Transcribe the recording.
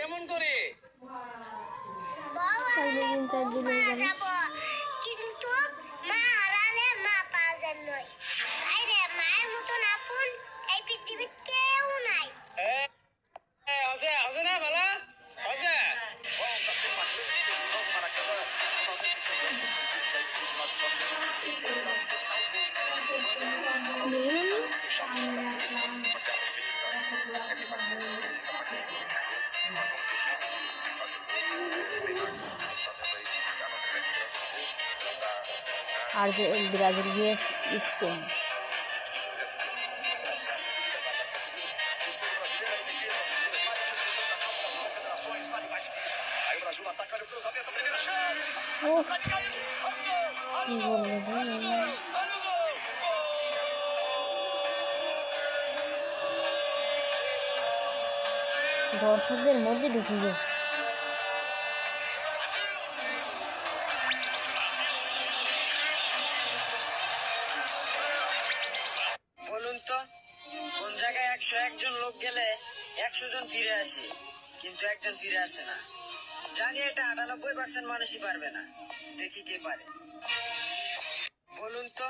কেমন করে? কিন্তু মা হারালে মা পাওয়া যায় নয়। আরে মায়ের মতন আপন এই পৃথিবীর কেউ নাই। আছে না ভালা? আছে। আর যে ব্রাজিল vs স্পেন। কি বলবো দর্শকদের মধ্যে ঢুকে যায়। বলুন তো কোন জায়গায় 101 জন লোক গেলে 100 জন ফিরে আসে, কিন্তু একজন ফিরে আসে না। জানি এটা 98% মানুষই পারবে না, দেখি কে পারে। বলুন তো